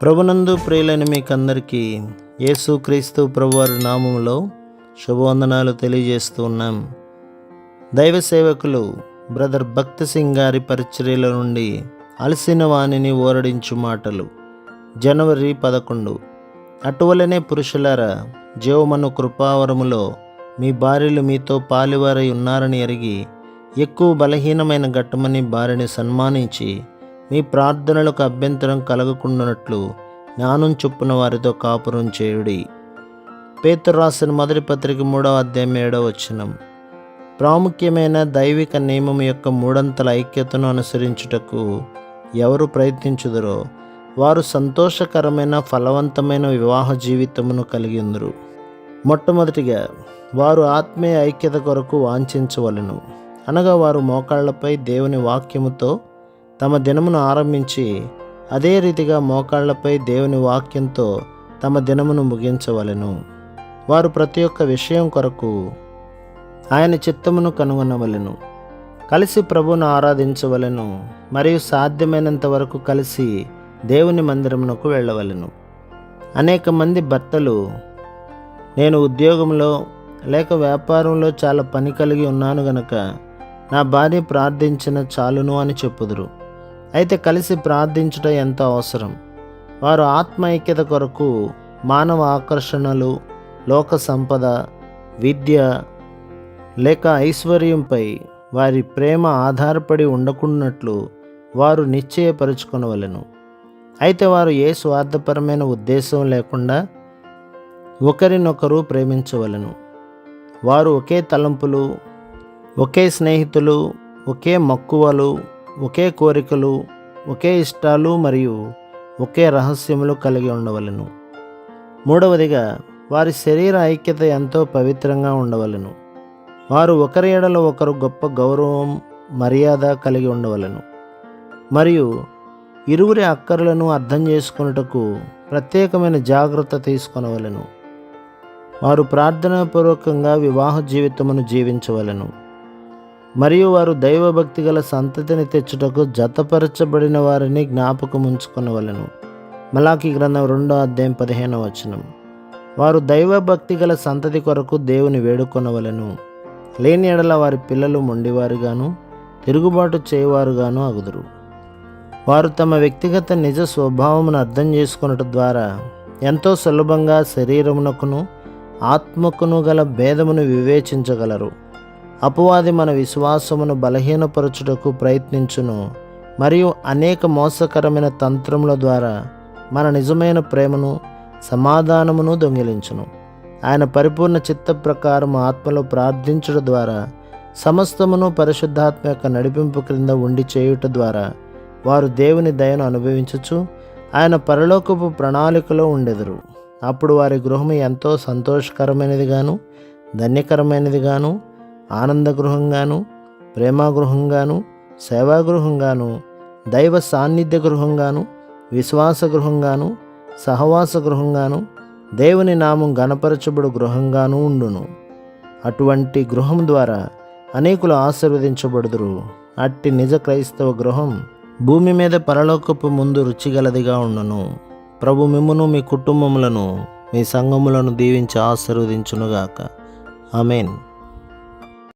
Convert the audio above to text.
ప్రభునందు ప్రియులైన మీకందరికీ యేసుక్రీస్తు ప్రభువారి నామములో శుభవందనాలు తెలియజేస్తూ ఉన్నాం. దైవ సేవకులు బ్రదర్ భక్త్ సింగ్ గారి పరిచర్యల నుండి అలసిన వాణిని ఓరడించు మాటలు. జనవరి 11. అటువలనే పురుషులారా, జీవమను కృపావరములో మీ భార్యలు మీతో పాలివారై ఉన్నారని ఎరిగి ఎక్కువ బలహీనమైన ఘట్టమని భార్యని సన్మానించి మీ ప్రార్థనలకు అభ్యంతరం కలగకుండానట్లు జ్ఞానం చొప్పున వారితో కాపురం చేయుడి. పేతురు రాసిన మొదటి పత్రిక 3వ అధ్యాయం 7వ వచనం. ప్రాముఖ్యమైన దైవిక నియమం యొక్క మూడంతల ఐక్యతను అనుసరించుటకు ఎవరు ప్రయత్నించుదరో వారు సంతోషకరమైన ఫలవంతమైన వివాహ జీవితమును కలిగి ఉందరు. మొట్టమొదటిగా వారు ఆత్మీయ ఐక్యత కొరకు వాంఛించవలెను. అనగా వారు మోకాళ్లపై దేవుని వాక్యముతో తమ దినమును ఆరంభించి అదే రీతిగా మోకాళ్లపై దేవుని వాక్యంతో తమ దినమును ముగించవలెను. వారు ప్రతి ఒక్క విషయం కొరకు ఆయన చిత్తమును కనుగొనవలెను. కలిసి ప్రభువును ఆరాధించవలెను. మరియు సాధ్యమైనంత వరకు కలిసి దేవుని మందిరమునకు వెళ్ళవలెను. అనేక మంది భర్తలు, నేను ఉద్యోగంలో లేక వ్యాపారంలో చాలా పని కలిగి ఉన్నాను గనక నా భార్య ప్రార్థించిన చాలును అని చెప్పుదురు. అయితే కలిసి ప్రార్థించుట ఎంతో అవసరం. వారు ఆత్మ ఐక్యత కొరకు మానవ ఆకర్షణలు, లోక సంపద, విద్య లేక ఐశ్వర్యంపై వారి ప్రేమ ఆధారపడి ఉండకున్నట్లు వారు నిశ్చయపరుచుకొనవలెను. అయితే వారు ఏ స్వార్థపరమైన ఉద్దేశం లేకుండా ఒకరినొకరు ప్రేమించవలెను. వారు ఒకే తలంపులు, ఒకే స్నేహితులు, ఒకే మక్కువలు, ఒకే కోరికలు, ఒకే ఇష్టాలు మరియు ఒకే రహస్యములు కలిగి ఉండవలెను. మూడవదిగా వారి శరీర ఐక్యత ఎంతో పవిత్రంగా ఉండవలెను. వారు ఒకరి ఎడల ఒకరు గొప్ప గౌరవం, మర్యాద కలిగి ఉండవలెను. మరియు ఇరువురి అక్కర్లను అర్థం చేసుకొనుటకు ప్రత్యేకమైన జాగ్రత్త తీసుకొనవలెను. వారు ప్రార్థనాపూర్వకంగా వివాహ జీవితమును జీవించవలెను. మరియు వారు దైవభక్తి గల సంతతిని తెచ్చుటకు జతపరచబడిన వారిని జ్ఞాపకం ఉంచుకొనవలెను. మలాకీ గ్రంథం 2వ అధ్యాయం 15వ వచనం. వారు దైవభక్తి గల సంతతి కొరకు దేవుని వేడుకొనవలెను. లేని ఎడల వారి పిల్లలు మొండివారుగాను తిరుగుబాటు చేయవారుగాను అగుదురు. వారు తమ వ్యక్తిగత నిజ స్వభావమును అర్థం చేసుకొనుట ద్వారా ఎంతో సులభంగా శరీరమునకును ఆత్మకును గల భేదమును వివేచించగలరు. అపవాది మన విశ్వాసమును బలహీనపరచుటకు ప్రయత్నించును మరియు అనేక మోసకరమైన తంత్రముల ద్వారా మన నిజమైన ప్రేమను, సమాధానమును దొంగిలించును. ఆయన పరిపూర్ణ చిత్త ప్రకారం ఆత్మలో ప్రార్థించుట ద్వారా సమస్తమును పరిశుద్ధాత్మ యొక్క నడిపింపు క్రింద ఉండి చేయుట ద్వారా వారు దేవుని దయను అనుభవించుచు ఆయన పరలోకపు ప్రణాళికలో ఉండెదరు. అప్పుడు వారి గృహము ఎంతో సంతోషకరమైనదిగాను, ధన్యకరమైనదిగాను, ఆనందగృహంగాను, ప్రేమాగృహంగాను, సేవాగృహంగాను, దైవ సాన్నిధ్య గృహంగాను, విశ్వాస గృహంగాను, సహవాస గృహంగాను, దేవుని నామం గణపరచబడు గృహంగాను ఉండును. అటువంటి గృహం ద్వారా అనేకులు ఆశీర్వదించబడుదురు. అట్టి నిజ క్రైస్తవ గృహం భూమి మీద పరలోకపు ముందు రుచిగలదిగా ఉండును. ప్రభు మిమ్మును, మీ కుటుంబములను, మీ సంఘములను దీవించి ఆశీర్వదించునుగాక. ఆమేన్.